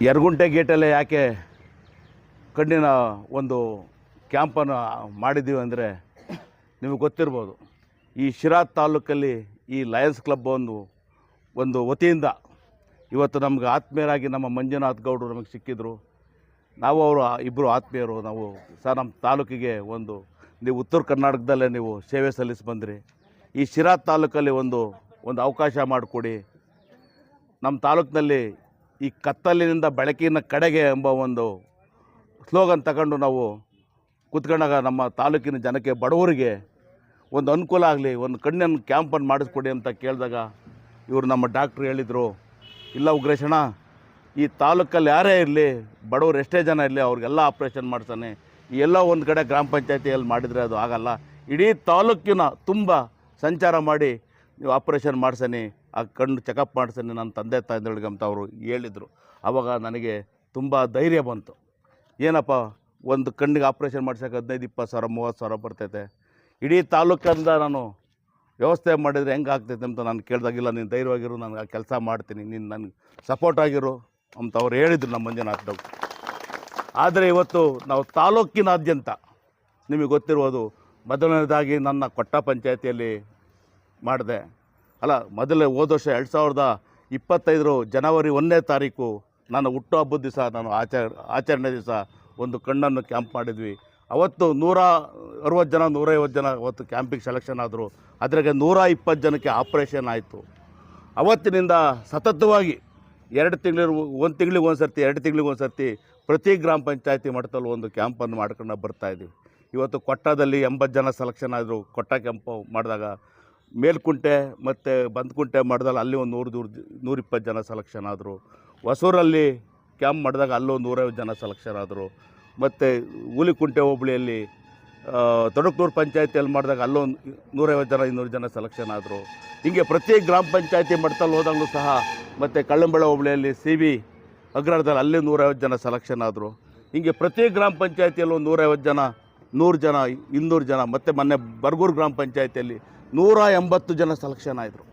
ಯರಗುಂಟೆ ಗೇಟಲ್ಲೇ ಯಾಕೆ ಕಣ್ಣಿನ ಒಂದು ಕ್ಯಾಂಪನ್ನು ಮಾಡಿದ್ದೀವಿ ಅಂದರೆ ನಿಮಗೆ ಗೊತ್ತಿರ್ಬೋದು. ಈ ಶಿರಾ ತಾಲೂಕಲ್ಲಿ ಈ ಲಯನ್ಸ್ ಕ್ಲಬ್ ಒಂದು ವತಿಯಿಂದ ಇವತ್ತು ನಮಗೆ ಆತ್ಮೀಯರಾಗಿ ನಮ್ಮ ಮಂಜುನಾಥ್ ಗೌಡರು ನಮಗೆ ಸಿಕ್ಕಿದ್ರು. ನಾವು ಅವರು ಇಬ್ಬರು ಆತ್ಮೀಯರು. ನಾವು ಸರ್ ನಮ್ಮ ತಾಲೂಕಿಗೆ ನೀವು ಉತ್ತರ ಕರ್ನಾಟಕದಲ್ಲೇ ನೀವು ಸೇವೆ ಸಲ್ಲಿಸಿ ಬಂದ್ರಿ. ಈ ಶಿರಾ ತಾಲೂಕಲ್ಲಿ ಒಂದು ಅವಕಾಶ ಮಾಡಿಕೊಡಿ. ನಮ್ಮ ತಾಲೂಕಿನಲ್ಲಿ ಈ ಕತ್ತಲಿನಿಂದ ಬೆಳಕಿನ ಕಡೆಗೆ ಎಂಬ ಒಂದು ಸ್ಲೋಗನ್ ತಗೊಂಡು ನಾವು ಕೂತ್ಕೊಂಡಾಗ ನಮ್ಮ ತಾಲೂಕಿನ ಜನಕ್ಕೆ ಬಡವರಿಗೆ ಒಂದು ಅನುಕೂಲ ಆಗಲಿ, ಒಂದು ಕಣ್ಣಿನ ಕ್ಯಾಂಪನ್ನು ಮಾಡಿಸ್ಕೊಡಿ ಅಂತ ಕೇಳಿದಾಗ ಇವರು ನಮ್ಮ ಡಾಕ್ಟ್ರು ಹೇಳಿದರು, ಇಲ್ಲ ಉಗ್ರೇಶಣ್ಣ, ಈ ತಾಲೂಕಲ್ಲಿ ಯಾರೇ ಇರಲಿ, ಬಡವರು ಎಷ್ಟೇ ಜನ ಇರಲಿ, ಅವ್ರಿಗೆಲ್ಲ ಆಪ್ರೇಷನ್ ಮಾಡ್ತಾನೆ. ಈ ಎಲ್ಲ ಒಂದು ಕಡೆ ಗ್ರಾಮ ಪಂಚಾಯತಿಯಲ್ಲಿ ಮಾಡಿದರೆ ಅದು ಆಗಲ್ಲ, ಇಡೀ ತಾಲೂಕಿನ ತುಂಬ ಸಂಚಾರ ಮಾಡಿ ನೀವು ಆಪ್ರೇಷನ್ ಮಾಡ್ಸನಿ, ಆ ಕಣ್ಣು ಚೆಕಪ್ ಮಾಡ್ಸನಿ ನನ್ನ ತಂದೆ ತಾಯಿಗಳಿಗೆ ಅಂತ ಅವರು ಹೇಳಿದರು. ಆವಾಗ ನನಗೆ ತುಂಬ ಧೈರ್ಯ ಬಂತು. ಏನಪ್ಪ, ಒಂದು ಕಣ್ಣಿಗೆ ಆಪ್ರೇಷನ್ ಮಾಡ್ಸೋಕೆ 15-20 ಸಾವಿರ 30 ಸಾವಿರ ಬರ್ತೈತೆ, ಇಡೀ ತಾಲೂಕಿಂದ ನಾನು ವ್ಯವಸ್ಥೆ ಮಾಡಿದರೆ ಹೆಂಗೆ ಆಗ್ತೈತೆ ಅಂತ ನಾನು ಕೇಳಿದಾಗಿಲ್ಲ, ನೀನು ಧೈರ್ಯವಾಗಿರು, ನಾನು ಆ ಕೆಲಸ ಮಾಡ್ತೀನಿ, ನೀನು ನನಗೆ ಸಪೋರ್ಟ್ ಆಗಿರು ಅಂತ ಅವ್ರು ಹೇಳಿದರು ನಮ್ಮ ಮಂಜುನಾಥ್ ಡಾಕ್ಟ್ರು. ಆದರೆ ಇವತ್ತು ನಾವು ತಾಲೂಕಿನಾದ್ಯಂತ ನಿಮಗೆ ಗೊತ್ತಿರ್ಬೋದು, ಮೊದಲನೇದಾಗಿ ನನ್ನ ಕೊಟ್ಟ ಪಂಚಾಯತಿಯಲ್ಲಿ ಮಾಡಿದೆ ಅಲ್ಲ, ಮೊದಲೇ ಹೋದ ವರ್ಷ 2025 ಜನವರಿ 1ನೇ ತಾರೀಕು ನಾನು ಹುಟ್ಟುಹಬ್ಬದ ದಿವಸ, ನಾನು ಆಚರಣೆ ದಿವಸ ಒಂದು ಕಣ್ಣನ್ನು ಕ್ಯಾಂಪ್ ಮಾಡಿದ್ವಿ. ಅವತ್ತು 160 ಜನ 150 ಜನ ಅವತ್ತು ಕ್ಯಾಂಪಿಗೆ ಸೆಲೆಕ್ಷನ್ ಆದರು. ಅದ್ರಾಗೆ 120 ಜನಕ್ಕೆ ಆಪ್ರೇಷನ್ ಆಯಿತು. ಅವತ್ತಿನಿಂದ ಸತತವಾಗಿ 1 ತಿಂಗಳಿಗೆ ಒಂದು ಸರ್ತಿ 2 ತಿಂಗಳಿಗೆ ಒಂದು ಸರ್ತಿ ಪ್ರತಿ ಗ್ರಾಮ ಪಂಚಾಯತಿ ಮಟ್ಟದಲ್ಲಿ ಒಂದು ಕ್ಯಾಂಪನ್ನು ಮಾಡ್ಕೊಂಡು ಬರ್ತಾಯಿದ್ದೀವಿ. ಇವತ್ತು ಕೊಟ್ಟದಲ್ಲಿ 80 ಜನ ಸೆಲೆಕ್ಷನ್ ಆದರು. ಕೊಟ್ಟ ಕ್ಯಾಂಪು ಮಾಡಿದಾಗ ಮೇಲ್ಕುಂಟೆ ಮತ್ತು ಬಂದಕುಂಟೆ ಮಾಡಿದಾಗ ಅಲ್ಲಿ ಒಂದು 120 ಜನ ಸೆಲೆಕ್ಷನ್ ಆದರು. ಹೊಸೂರಲ್ಲಿ ಕ್ಯಾಂಪ್ ಮಾಡಿದಾಗ ಅಲ್ಲೊಂದು 150 ಜನ ಸೆಲೆಕ್ಷನ್ ಆದರು. ಮತ್ತು ಹುಲಿಕುಂಟೆ ಹೋಬಳಿಯಲ್ಲಿ ತೊಡಕನೂರು ಪಂಚಾಯತಿಯಲ್ಲಿ ಮಾಡಿದಾಗ ಅಲ್ಲೊಂದು 150 ಜನ 200 ಜನ ಸೆಲೆಕ್ಷನ್ ಆದರು. ಹೀಗೆ ಪ್ರತಿ ಗ್ರಾಮ ಪಂಚಾಯತಿ ಮಟ್ಟದಲ್ಲಿ ಹೋದಾಗಲೂ ಸಹ, ಮತ್ತು ಕಳ್ಳಂಬೆಳ ಹೋಬಳಿಯಲ್ಲಿ CB ಅಗ್ರಹಾರದಲ್ಲಿ ಅಲ್ಲಿ 150 ಜನ ಸೆಲೆಕ್ಷನ್ ಆದರು. ಹೀಗೆ ಪ್ರತಿ ಗ್ರಾಮ ಪಂಚಾಯತಿಯಲ್ಲಿ ಒಂದು 150 ಜನ 100 ಜನ 200 ಜನ, ಮತ್ತು ಮೊನ್ನೆ ಬರಗೂರು ಗ್ರಾಮ ಪಂಚಾಯತಿಯಲ್ಲಿ 180 ಜನ ಸೆಲೆಕ್ಷನ್ ಆಯಿತು.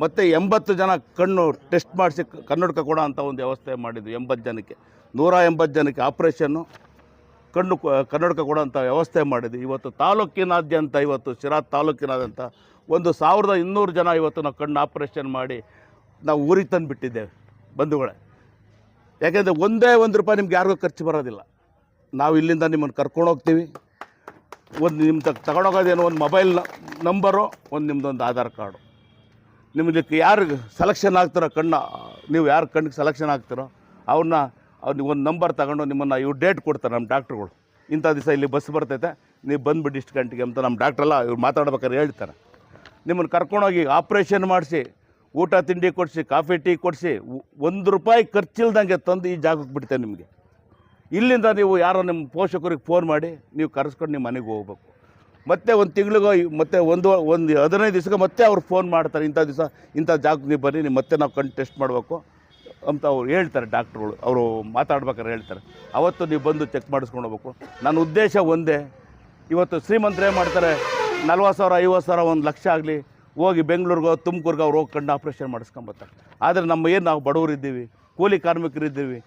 ಮತ್ತು 80 ಜನ ಕಣ್ಣು ಟೆಸ್ಟ್ ಮಾಡಿಸಿ ಕನ್ನಡಕ ಕೊಡೋ ಅಂಥ ಒಂದು ವ್ಯವಸ್ಥೆ ಮಾಡಿದ್ವಿ. 80 ಜನಕ್ಕೆ 180 ಜನಕ್ಕೆ ಆಪ್ರೇಷನ್ನು ಕನ್ನಡಕ ಕೊಡೋಂಥ ವ್ಯವಸ್ಥೆ ಮಾಡಿದ್ವಿ. ಇವತ್ತು ತಾಲೂಕಿನಾದ್ಯಂತ, ಇವತ್ತು ಶಿರಾ ತಾಲೂಕಿನಾದ್ಯಂತ 1200 ಜನ ಇವತ್ತು ನಾವು ಕಣ್ಣು ಆಪ್ರೇಷನ್ ಮಾಡಿ ನಾವು ಊರಿಗೆ ತಂದು ಬಿಟ್ಟಿದ್ದೇವೆ ಬಂಧುಗಳೇ. ಯಾಕೆಂದರೆ ಒಂದೇ ರೂಪಾಯಿ ನಿಮ್ಗೆ ಯಾರಿಗೂ ಖರ್ಚು ಬರೋದಿಲ್ಲ. ನಾವು ಇಲ್ಲಿಂದ ನಿಮ್ಮನ್ನು ಕರ್ಕೊಂಡು ಹೋಗ್ತೀವಿ. ನಿಮ್ಮ ತಗೊಂಡೋಗೋದೇನೋ ಒಂದು ಮೊಬೈಲ್ ನಂಬರು, ನಿಮ್ಮದೊಂದು ಆಧಾರ್ ಕಾರ್ಡು. ನಿಮಗೆ ಯಾರು ಸೆಲೆಕ್ಷನ್ ಆಗ್ತಾರೋ ನೀವು ಯಾರು ಕಣ್ಣಿಗೆ ಸೆಲೆಕ್ಷನ್ ಆಗ್ತಾರೋ ಅವ್ರಿಗೆ ಒಂದು ನಂಬರ್ ತಗೊಂಡು ನಿಮ್ಮನ್ನು ಇವ್ರು ಡೇಟ್ ಕೊಡ್ತಾರೆ ನಮ್ಮ ಡಾಕ್ಟ್ರುಗಳು. ಇಂಥ ದಿವಸ ಇಲ್ಲಿ ಬಸ್ ಬರ್ತೈತೆ, ನೀವು ಬಂದುಬಿಟ್ಟು ಇಷ್ಟು ಗಂಟೆಗೆ ಅಂತ ನಮ್ಮ ಡಾಕ್ಟ್ರೆಲ್ಲ ಇವ್ರು ಮಾತಾಡ್ಬೇಕಾದ್ರೆ ಹೇಳ್ತಾರೆ. ನಿಮ್ಮನ್ನು ಕರ್ಕೊಂಡೋಗಿ ಆಪ್ರೇಷನ್ ಮಾಡಿಸಿ, ಊಟ ತಿಂಡಿ ಕೊಡಿಸಿ, ಕಾಫಿ ಟೀ ಕೊಡಿಸಿ, ₹1 ಖರ್ಚಿಲ್ದಂಗೆ ತಂದು ಈ ಜಾಗಕ್ಕೆ ಬಿಡ್ತೇನೆ ನಿಮಗೆ. ಇಲ್ಲಿಂದ ನೀವು ಯಾರೋ ನಿಮ್ಮ ಪೋಷಕರಿಗೆ ಫೋನ್ ಮಾಡಿ ನೀವು ಕರೆಸ್ಕೊಂಡು ನಿಮ್ಮ ಮನೆಗೆ ಹೋಗ್ಬೇಕು. ಮತ್ತೆ ಒಂದು ತಿಂಗಳಿಗೋ ಮತ್ತೆ ಒಂದು 15 ದಿವಸಕ್ಕೆ ಮತ್ತೆ ಅವ್ರು ಫೋನ್ ಮಾಡ್ತಾರೆ, ಇಂಥ ದಿವಸ ಇಂಥ ಜಾಗಕ್ಕೆ ನೀವು ಬನ್ನಿ, ನೀವು ಮತ್ತೆ ನಾವು ಕಣ್ಣು ಟೆಸ್ಟ್ ಮಾಡಬೇಕು ಅಂತ ಅವ್ರು ಹೇಳ್ತಾರೆ. ಡಾಕ್ಟ್ರುಗಳು ಅವರು ಮಾತಾಡ್ಬೇಕಾದ್ರೆ ಹೇಳ್ತಾರೆ. ಅವತ್ತು ನೀವು ಬಂದು ಚೆಕ್ ಮಾಡಿಸ್ಕೊಂಡು ಹೋಗ್ಬೇಕು. ನನ್ನ ಉದ್ದೇಶ ಒಂದೇ. ಇವತ್ತು ಶ್ರೀಮಂತರು ಏನು ಮಾಡ್ತಾರೆ, 40,000 50,000 1 ಲಕ್ಷ ಆಗಲಿ ಹೋಗಿ ಬೆಂಗಳೂರಿಗೋ ತುಮಕೂರಿಗೆ ಅವ್ರು ಹೋಗಿ ಕಣ್ಣು ಆಪ್ರೇಷನ್ ಮಾಡಿಸ್ಕೊಂಬರ್ತಾರೆ. ಆದರೆ ನಾವು ಬಡವರಿದ್ದೀವಿ, ಕೂಲಿ ಕಾರ್ಮಿಕರಿದ್ದೀವಿ,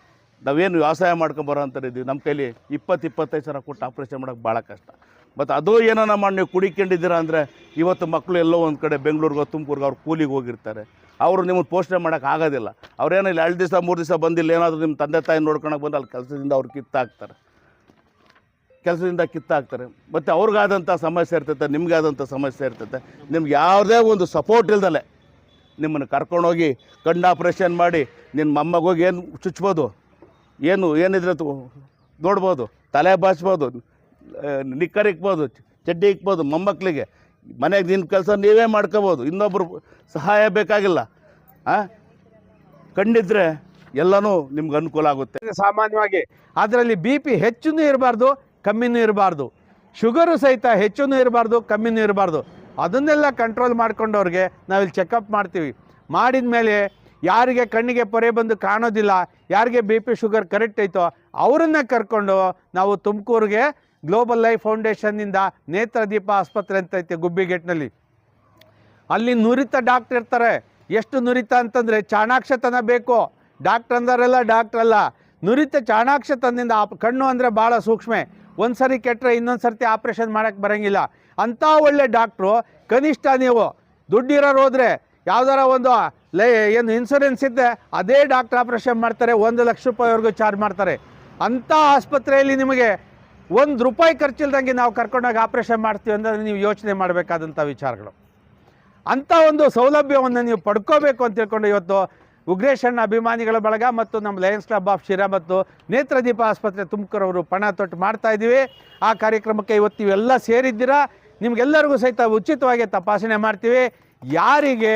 ನಾವೇನು ವ್ಯವಸಾಯ ಮಾಡ್ಕೊಂಬರೋ ಅಂತಾರಿದ್ದೀವಿ. ನಮ್ಮ ಕೈಲಿ 20-25 ಸಾವಿರ ಕೊಟ್ಟು ಆಪ್ರೇಷನ್ ಮಾಡೋಕ್ಕೆ ಭಾಳ ಕಷ್ಟ. ಮತ್ತು ಅದು ಏನೋ ಮಾಡಿ ನೀವು ಕುಡಿಕೊಂಡಿದ್ದೀರಾ ಅಂದರೆ ಇವತ್ತು ಮಕ್ಕಳು ಎಲ್ಲೋ ಒಂದು ಕಡೆ ಬೆಂಗಳೂರಿಗೋ ತುಮಕೂರಿಗೆ ಅವ್ರು ಕೂಲಿಗೆ ಹೋಗಿರ್ತಾರೆ. ಅವರು ನಿಮ್ಮನ್ನು ಪೋಷಣೆ ಮಾಡೋಕ್ಕೆ ಆಗೋದಿಲ್ಲ. ಅವ್ರೇನೋ ಇಲ್ಲಿ 2 ದಿವಸ 3 ದಿವಸ ಬಂದಿಲ್ಲ, ಏನಾದರೂ ನಿಮ್ಮ ತಂದೆ ತಾಯಿ ನೋಡ್ಕೊಳಕ್ಕೆ ಬಂದು ಅಲ್ಲಿ ಕೆಲಸದಿಂದ ಅವ್ರು ಕಿತ್ತಾಕ್ತಾರೆ. ಮತ್ತು ಅವ್ರಿಗಾದಂಥ ಸಮಸ್ಯೆ ಇರ್ತೈತೆ, ನಿಮಗೆ ಆದಂಥ ಸಮಸ್ಯೆ ಇರ್ತೈತೆ. ನಿಮ್ಗೆ ಯಾವುದೇ ಒಂದು ಸಪೋರ್ಟ್ ಇಲ್ದಲೆ ನಿಮ್ಮನ್ನು ಕರ್ಕೊಂಡೋಗಿ ಕಣ್ಣು ಆಪ್ರೇಷನ್ ಮಾಡಿ ನಿನ್ನ ಮೊಮ್ಮಗೋಗಿ ಏನು ಚುಚ್ಬೋದು, ಏನಿದ್ರೆ ನೋಡ್ಬೋದು, ತಲೆ ಬಾಚ್ಬೋದು, ನಿಕ್ಕರ್ ಇಕ್ಬೋದು, ಚಡ್ಡಿ ಇಕ್ಬೋದು. ಮೊಮ್ಮಕ್ಕಳಿಗೆ ಮನೆಗೆ ನಿನ್ನ ಕೆಲಸ ನೀವೇ ಮಾಡ್ಕೋಬೋದು, ಇನ್ನೊಬ್ಬರು ಸಹಾಯ ಬೇಕಾಗಿಲ್ಲ. ಕಣ್ಣಿದ್ರೆ ಎಲ್ಲನೂ ನಿಮ್ಗೆ ಅನುಕೂಲ ಆಗುತ್ತೆ. ಸಾಮಾನ್ಯವಾಗಿ ಅದರಲ್ಲಿ BP ಹೆಚ್ಚೂ ಇರಬಾರ್ದು, ಕಮ್ಮಿನೂ ಇರಬಾರ್ದು, ಶುಗರು ಸಹಿತ ಹೆಚ್ಚೂ ಇರಬಾರ್ದು, ಕಮ್ಮಿನೂ ಇರಬಾರ್ದು. ಅದನ್ನೆಲ್ಲ ಕಂಟ್ರೋಲ್ ಮಾಡ್ಕೊಂಡವ್ರಿಗೆ ನಾವಿಲ್ಲಿ ಚೆಕಪ್ ಮಾಡ್ತೀವಿ. ಮಾಡಿದ ಮೇಲೆ ಯಾರಿಗೆ ಕಣ್ಣಿಗೆ ಪೊರೆ ಬಂದು ಕಾಣೋದಿಲ್ಲ, ಯಾರಿಗೆ BP ಶುಗರ್ ಕರೆಕ್ಟ್ ಐತೋ ಅವರನ್ನ ಕರ್ಕೊಂಡು ನಾವು ತುಮಕೂರಿಗೆ ಗ್ಲೋಬಲ್ ಲೈಫ್ ಫೌಂಡೇಶನ್ನಿಂದ ನೇತ್ರದೀಪ ಆಸ್ಪತ್ರೆ ಅಂತ ಐತೆ ಗುಬ್ಬಿಗೇಟ್ನಲ್ಲಿ. ಅಲ್ಲಿ ನುರಿತ ಡಾಕ್ಟರ್ ಇರ್ತಾರೆ. ಎಷ್ಟು ನುರಿತ ಅಂತಂದರೆ ಚಾಣಾಕ್ಷತನ ಬೇಕು, ಡಾಕ್ಟ್ರ್ ಅಂದವರೆಲ್ಲ ಡಾಕ್ಟ್ರ್ ಅಲ್ಲ, ನುರಿತ ಚಾಣಾಕ್ಷತನದಿಂದ ಕಣ್ಣು ಅಂದರೆ ಭಾಳ ಸೂಕ್ಷ್ಮ. ಒಂದು ಸರಿ ಕೆಟ್ಟರೆ ಇನ್ನೊಂದು ಸರ್ತಿ ಆಪ್ರೇಷನ್ ಮಾಡೋಕ್ಕೆ ಬರೋಂಗಿಲ್ಲ. ಅಂಥ ಒಳ್ಳೆ ಡಾಕ್ಟ್ರು ಕನಿಷ್ಠ ನೀವು ದುಡ್ಡಿರೋರು ಹೋದರೆ ಯಾವ್ದಾರ ಒಂದು ಏನು ಇನ್ಸೂರೆನ್ಸ್ ಇದ್ದೆ ಅದೇ ಡಾಕ್ಟ್ರ್ ಆಪ್ರೇಷನ್ ಮಾಡ್ತಾರೆ, 1 ಲಕ್ಷ ರೂಪಾಯಿವರೆಗೂ ಚಾರ್ಜ್ ಮಾಡ್ತಾರೆ. ಅಂಥ ಆಸ್ಪತ್ರೆಯಲ್ಲಿ ನಿಮಗೆ 1 ರೂಪಾಯಿ ಖರ್ಚಿಲ್ದಂಗೆ ನಾವು ಕರ್ಕೊಂಡೋಗಿ ಆಪ್ರೇಷನ್ ಮಾಡ್ತೀವಿ ಅಂದರೆ ನೀವು ಯೋಚನೆ ಮಾಡಬೇಕಾದಂಥ ವಿಚಾರಗಳು. ಅಂಥ ಒಂದು ಸೌಲಭ್ಯವನ್ನು ನೀವು ಪಡ್ಕೋಬೇಕು ಅಂತ ತಿಳ್ಕೊಂಡು ಇವತ್ತು ಉಗ್ರೇಶಣ್ಣ ಅಭಿಮಾನಿಗಳ ಬಳಗ ಮತ್ತು ನಮ್ಮ ಲಯನ್ಸ್ ಕ್ಲಬ್ ಆಫ್ ಶಿರಾ ಮತ್ತು ನೇತ್ರದೀಪ ಆಸ್ಪತ್ರೆ ತುಮಕೂರವರು ಪಣ ತೊಟ್ಟು ಮಾಡ್ತಾ ಇದ್ದೀವಿ. ಆ ಕಾರ್ಯಕ್ರಮಕ್ಕೆ ಇವತ್ತು ಇವೆಲ್ಲ ಸೇರಿದ್ದೀರಾ. ನಿಮಗೆಲ್ಲರಿಗೂ ಸಹಿತ ಉಚಿತವಾಗಿ ತಪಾಸಣೆ ಮಾಡ್ತೀವಿ. ಯಾರಿಗೆ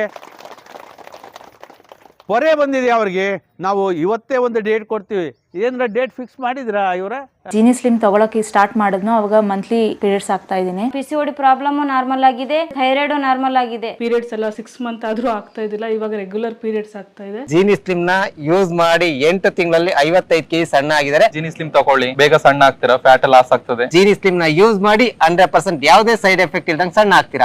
ಪೊರೆ ಬಂದಿದೆ ಅವ್ರಿಗೆ ನಾವು ಇವತ್ತೇ ಒಂದು ಡೇಟ್ ಕೊಡ್ತೀವಿ. ಏನಾರ ಡೇಟ್ ಫಿಕ್ಸ್ ಮಾಡಿದ್ರಾ ಇವರ? ಜೀನಿ ಸ್ಲಿಮ್ ತಗೊಳಕ್ಕೆ ಸ್ಟಾರ್ಟ್ ಮಾಡಿದ್ನು ಅವಾಗ ಮಂತ್ಲಿ ಪೀರಿಯಡ್ಸ್ ಆಗ್ತಾ ಇದ್ದೀನಿ. PCOD ಪ್ರಾಬ್ಲಮ್ ನಾರ್ಮಲ್ ಆಗಿದೆ, ಥೈರಾಯ್ಡ್ ನಾರ್ಮಲ್ ಆಗಿದೆ. ಪೀರಿಯಡ್ಸ್ ಎಲ್ಲ 6 ಮಂತ್ ಆದ್ರೂ ಆಗ್ತಾ ಇದ್ದಿಲ್ಲ, ಇವಾಗ ರೆಗ್ಯುಲರ್ ಪೀರಿಯಡ್ಸ್ ಆಗ್ತಾ ಇದೆ. ಜೀನಿ ಸ್ಲಿಮ್ ನ ಯೂಸ್ ಮಾಡಿ 8 ತಿಂಗಳಲ್ಲಿ 55 kg ಸಣ್ಣ ಆಗಿದ್ದಾರೆ. ಜೀನಿ ಸ್ಲಿಮ್ ತಗೊಳ್ಳಿ, ಬೇಗ ಸಣ್ಣ ಆಗ್ತೀರಾ, ಫ್ಯಾಟ್ ಲಾಸ್ ಆಗ್ತದೆ. ಜೀನಿ ಸ್ಲಿಮ್ ನ ಯೂಸ್ ಮಾಡಿ 100% ಯಾವುದೇ ಸೈಡ್ ಎಫೆಕ್ಟ್ ಇಲ್ದಂಗೆ ಸಣ್ಣ ಆಗ್ತೀರಾ.